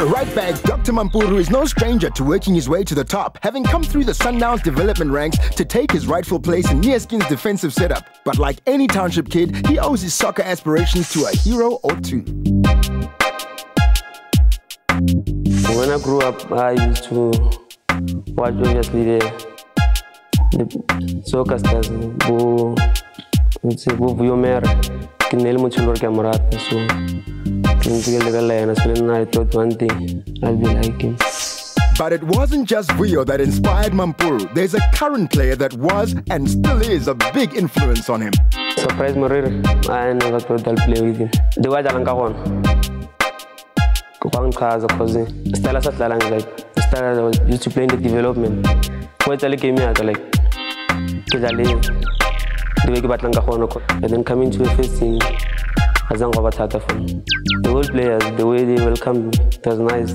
Right back, Dr. Mampuru is no stranger to working his way to the top, having come through the Sundowns development ranks to take his rightful place in Neaskin's defensive setup. But like any township kid, he owes his soccer aspirations to a hero or two. When I grew up, I used to watch obviously the soccer stars, Bo Vuyomer, Kinel Muchulor Camarata, so I thought one day I'll be like him. But it wasn't just Vuyo that inspired Mampuru. There's a current player that was and still is a big influence on him. Surprise Morire, I never thought I'll play with him. The way Jalankawan. Because Stella Satlalang, like Stella used to play in the development. Quite a came out like the way and then coming to a first team. The whole players, the way they welcomed me, it was nice.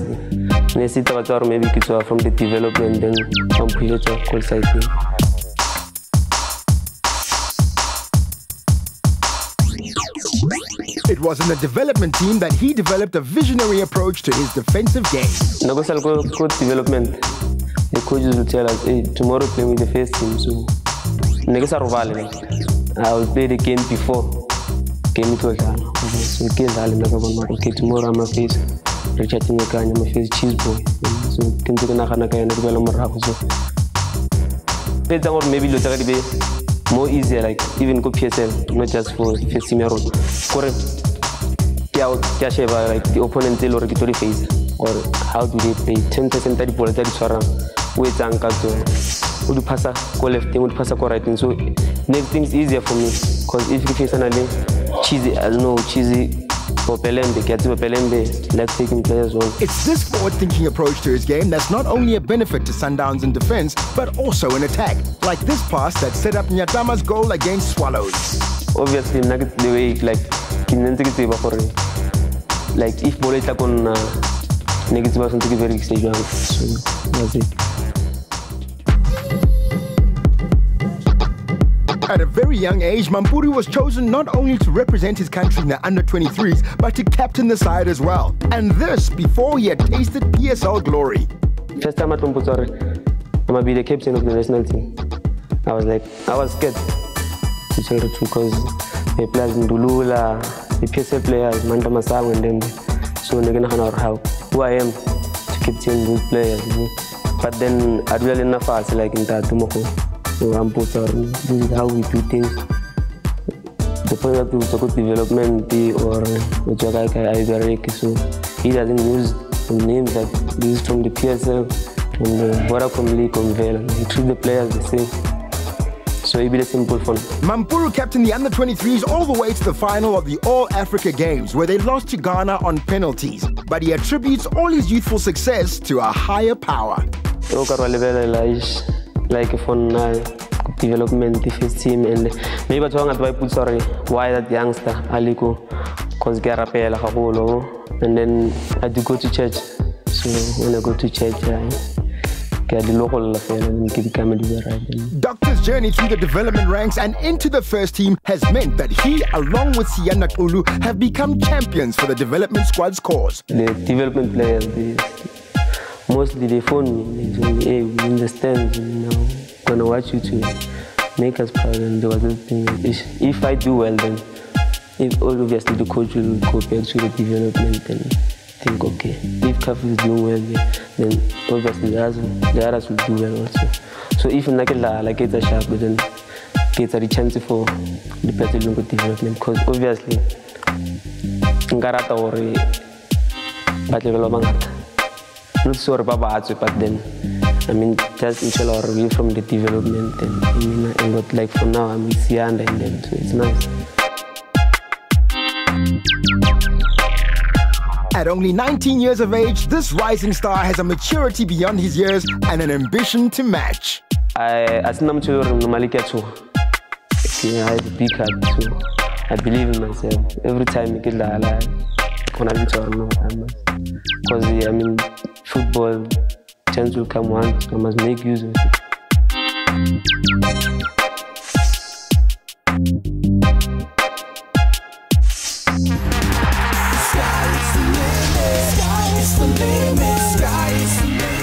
Maybe from the development, then computer call side team. It was in the development team that he developed a visionary approach to his defensive game. Coach development, the coaches will tell us, hey, tomorrow play with the first team, so I will play the game before. So okay, tomorrow I'm a face Richard Henyekane, I'm a face Cheeseboy. So maybe be more easier, like even go PSL, not just for first team role. Like the opponent or the face, or how do they play 10% that ball that is around. Wait and cut to pass a call left, would pass a right, and so make things easier for me. Because if you face another cheesy, I don't know, cheesy or Pelembe, get to Pelembe, like taking players on. It's this forward-thinking approach to his game that's not only a benefit to Sundowns in defense, but also in attack. Like this pass that set up Nyatama's goal against Swallows. Obviously, the way like if Boleta con negative wasn't very exciting, so that's it. At a very young age, Mampuru was chosen not only to represent his country in the under-23s, but to captain the side as well. And this before he had tasted PSL glory. First time at Preparatory, I'm going to be the captain of the national team. I was scared to tell the truth because the players in Dulula, the PSL players, Manta Masang and them, so they're going to know who I am to captain those players. But then I really enough fast like in that tomorrow. So I'm this is how we do things. The point of the development or so he doesn't use the names that used from the PSL, from the Vodacom League conveyor. He treats the players the same. So it be the simple fun. Mampuru captained the under-23s all the way to the final of the All-Africa Games, where they lost to Ghana on penalties. But he attributes all his youthful success to a higher power. Like from development, the first team, and maybe I put sorry why that youngster Aliko, cause Garapela Haholo, and then I do go to church. So when I go to church, I get the local affair and keep coming to the right. Doctor's journey through the development ranks and into the first team has meant that he, along with Siyana Kulu, have become champions for the development squad's cause. The development players, mostly they phone me, they tell me, hey, we understand, gonna watch you to make us proud. And there was a thing, if I do well, then obviously the coach will go back to the development and think, okay, if Kaf is doing well, then obviously the others will do well also. So if like it's a sharp, then it's a chance for the better development, because obviously, Ngarata or not sure about it, but then I mean just inshallah review from the development and what like for now I'm with Sianda and them, so it's nice. At only 19 years of age, this rising star has a maturity beyond his years and an ambition to match. I have a big heart, so I believe in myself. Every time I get because I mean, football, chance will come once, I must make use of it.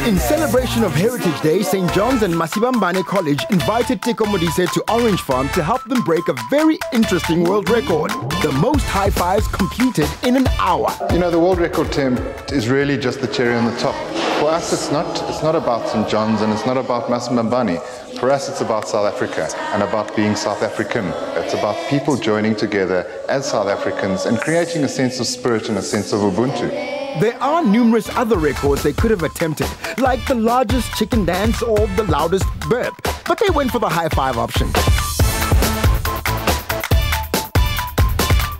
In celebration of Heritage Day, St. John's and Masibambane College invited Teko Modise to Orange Farm to help them break a very interesting world record. The most high fives completed in an hour. You know, the world record term is really just the cherry on the top. For us, it's not about St. John's and it's not about Masibambane. For us, it's about South Africa and about being South African. It's about people joining together as South Africans and creating a sense of spirit and a sense of Ubuntu. There are numerous other records they could have attempted, like the largest chicken dance or the loudest burp, but they went for the high five option.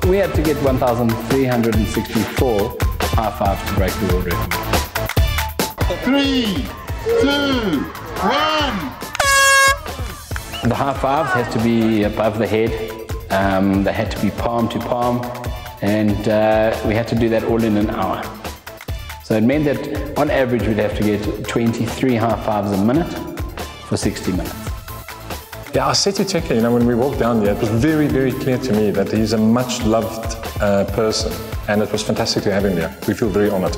We had to get 1,364 high fives to break the world record. 3, 2, 1. The high fives had to be above the head. They had to be palm to palm, and we had to do that all in an hour. So it meant that on average we'd have to get 23 high fives a minute for 60 minutes. Yeah, I said to Teko, you know, when we walked down there, it was very, very clear to me that he's a much loved person, and it was fantastic to have him there. We feel very honored.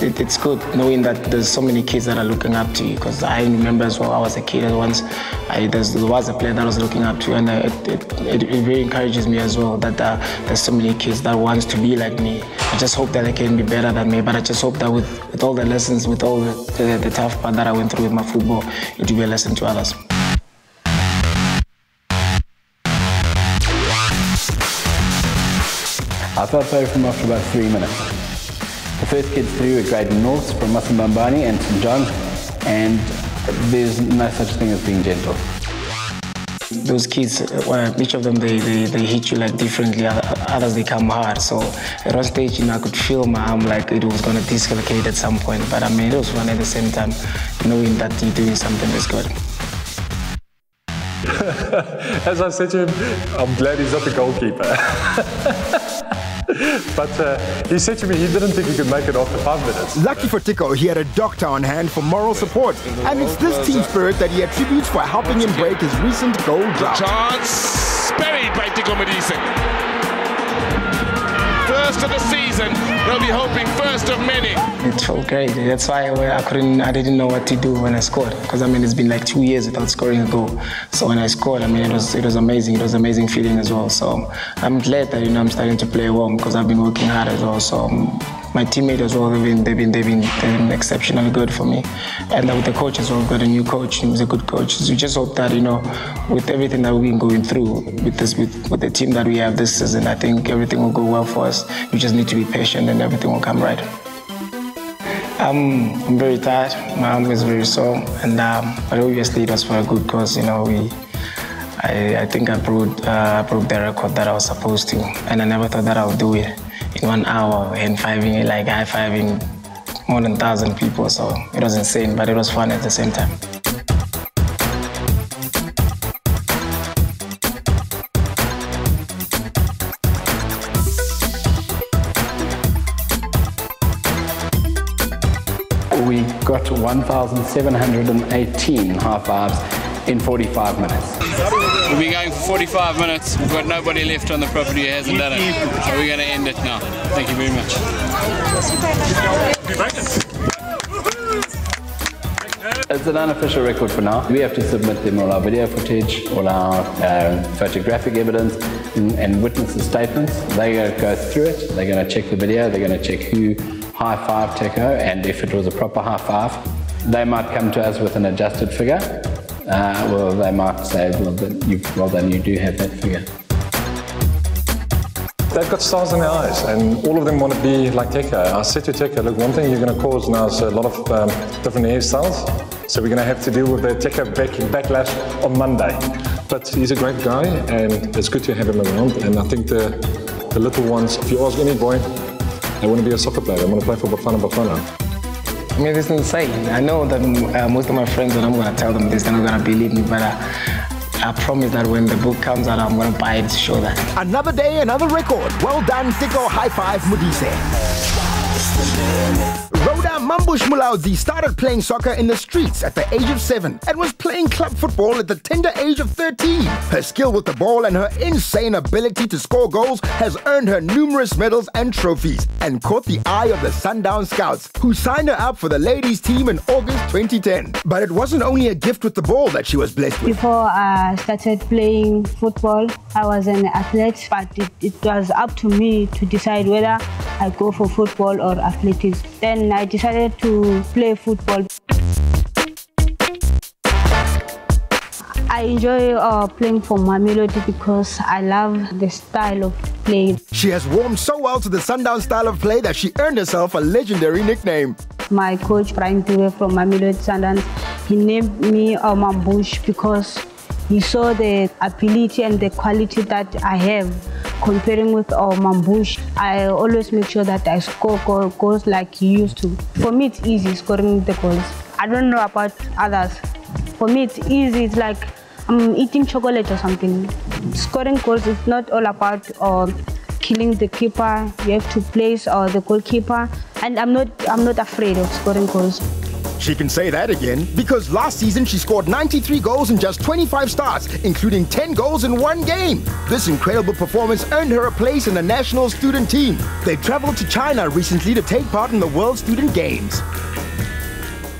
It's good knowing that there's so many kids that are looking up to you, because I remember as well, I was a kid once, there was a player that I was looking up to, and it really encourages me as well that there's so many kids that wants to be like me. I just hope that they can be better than me, but I just hope that with all the lessons, with all the tough part that I went through with my football, it will be a lesson to others. I felt sorry for him after about 3 minutes. The first kids through were grade Norths from Masibambane and St. John's, and there's no such thing as being gentle. Those kids, each of them, they hit you like differently. Others, they come hard. So at one stage, you know, I could feel my arm like it was going to dislocate at some point. But I mean, it was fun at the same time, knowing that you're doing something that's good. As I said to him, I'm glad he's not the goalkeeper. But he said to me he didn't think he could make it after 5 minutes. Lucky for Teko, he had a doctor on hand for moral support. And it's this team spirit that he attributes for helping him break his recent goal drought. Chance buried by Teko Modise. First of the season, they'll be hoping first of many. It felt great. That's why I didn't know what to do when I scored. Because I mean, it's been like 2 years without scoring a goal. So when I scored, I mean, it was amazing. It was an amazing feeling as well. So I'm glad that, you know, I'm starting to play well because I've been working hard as well. So my teammates as well, they've been exceptionally good for me. And with the coach as well, we've got a new coach. He's a good coach. So we just hope that, you know, with everything that we've been going through with the team that we have this season, I think everything will go well for us. We just need to be patient and everything will come right. I'm very tired. My arm is very sore, and but obviously it was for a good cause. You know, I think I broke the record that I was supposed to, and I never thought that I would do it in 1 hour and high-fiving more than 1,000 people. So it was insane, but it was fun at the same time. We got 1,718 high fives in 45 minutes. We've been going for 45 minutes. We've got nobody left on the property who hasn't done it. So we're going to end it now. Thank you very much. It's an unofficial record for now. We have to submit them all our video footage, all our photographic evidence, and witnesses' statements. They're going to go through it. They're going to check the video. They're going to check who high-fived Teko, and if it was a proper high-five, they might come to us with an adjusted figure. Well, they might say, well then you do have that figure. They've got stars in their eyes, and all of them want to be like Teko. I said to Teko, look, one thing you're going to cause now is a lot of different hairstyles, so we're going to have to deal with the Teko backlash on Monday. But he's a great guy, and it's good to have him around, and I think the little ones, if you ask any boy, they want to be a soccer player, they want to play for Bafana. I mean, it's insane. I know that most of my friends, when I'm going to tell them this, they're not going to believe me, but I promise that when the book comes out, I'm going to buy it to show that. Another day, another record. Well done, Teko. High five, Modise. Rhoda Mambush Mulaudzi started playing soccer in the streets at the age of 7 and was playing club football at the tender age of 13. Her skill with the ball and her insane ability to score goals has earned her numerous medals and trophies and caught the eye of the Sundowns scouts, who signed her up for the ladies team in August 2010. But it wasn't only a gift with the ball that she was blessed with. Before I started playing football, I was an athlete, but it was up to me to decide whether I go for football or athletics. Then I decided to play football. I enjoy playing for Mamelodi because I love the style of play. She has warmed so well to the Sundowns style of play that she earned herself a legendary nickname. My coach, Dube from Mamelodi Sundowns, he named me Mambush because he saw the ability and the quality that I have. Comparing with Mambush, I always make sure that I score goals like he used to. For me, it's easy scoring the goals. I don't know about others. For me, it's easy. It's like I'm eating chocolate or something. Scoring goals is not all about killing the keeper. You have to place the goalkeeper, and I'm not afraid of scoring goals. She can say that again because last season she scored 93 goals in just 25 starts, including 10 goals in one game. This incredible performance earned her a place in the national student team. They traveled to China recently to take part in the World Student Games.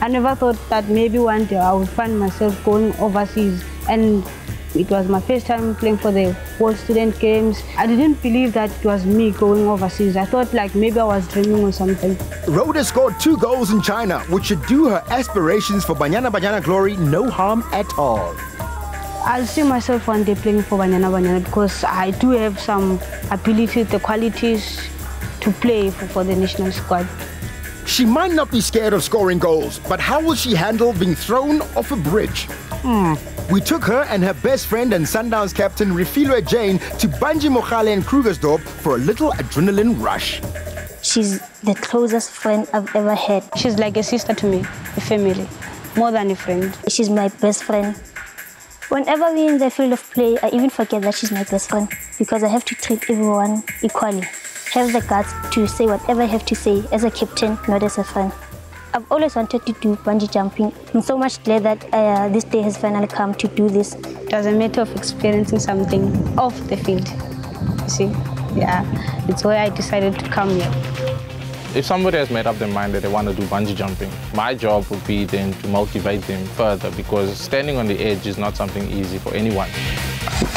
I never thought that maybe one day I would find myself going overseas, and it was my first time playing for the World Student Games. I didn't believe that it was me going overseas. I thought like maybe I was dreaming or something. Rhoda scored 2 goals in China, which should do her aspirations for Banyana glory no harm at all. I'll see myself one day playing for Banyana because I do have some ability, the qualities to play for the national squad. She might not be scared of scoring goals, but how will she handle being thrown off a bridge? We took her and her best friend and Sundowns captain Refiloe to bungee Mogale and Krugersdorp for a little adrenaline rush. She's the closest friend I've ever had. She's like a sister to me, a family, more than a friend. She's my best friend. Whenever we're in the field of play, I even forget that she's my best friend because I have to treat everyone equally. Have the guts to say whatever I have to say as a captain, not as a friend. I've always wanted to do bungee jumping. I'm so much glad that this day has finally come to do this. It was a matter of experiencing something off the field. You see? Yeah, it's why I decided to come here. If somebody has made up their mind that they want to do bungee jumping, my job would be then to motivate them further because standing on the edge is not something easy for anyone.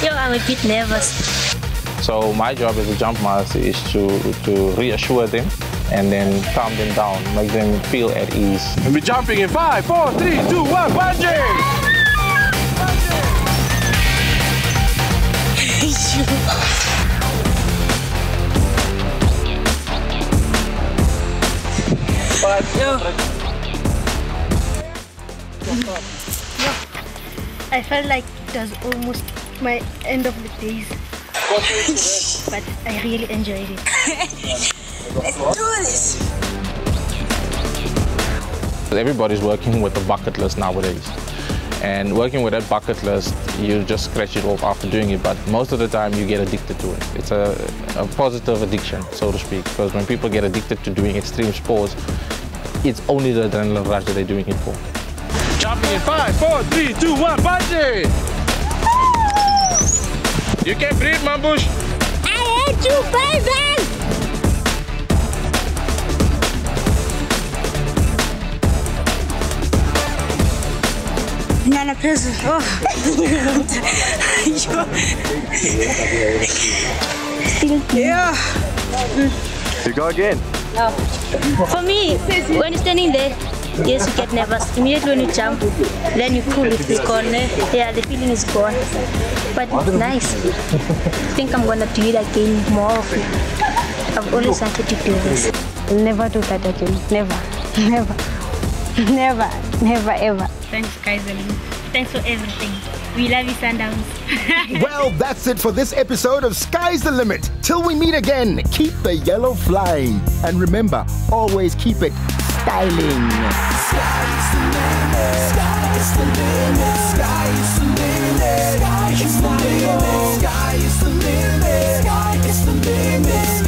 I'm a bit nervous. So my job as a jump master is to reassure them and then calm them down, make them feel at ease. We'll be jumping in 5, 4, 3, 2, 1, bungee! I felt like it was almost my end of the days. But I really enjoyed it. Let's do this! Everybody's working with a bucket list nowadays. And working with that bucket list, you just scratch it off after doing it, but most of the time you get addicted to it. It's a positive addiction, so to speak, because when people get addicted to doing extreme sports, it's only the adrenaline rush that they're doing it for. Jumping in 5, 4, 3, 2, 1, bungee! You can breathe, Mambush. I hate you, Faizel! Nana prison. Yeah. You go again. No. For me, when you're standing there, yes, you get nervous. Immediately when you jump, then you cool with the corner. Yeah, the feeling is gone. But it's nice. I think I'm gonna do it again, more of it. I've always wanted to do this. I'll never do that again. Never. Never. Never. Never, ever. Thanks, guys. Thanks for everything. We love you, Sundowns. Well, that's it for this episode of Sky's the Limit. Till we meet again, keep the yellow flying. And remember, always keep it styling. Sky's the limit. Sky's the limit. Sky's the limit. Sky's the limit. Sky's the limit. Sky's the limit.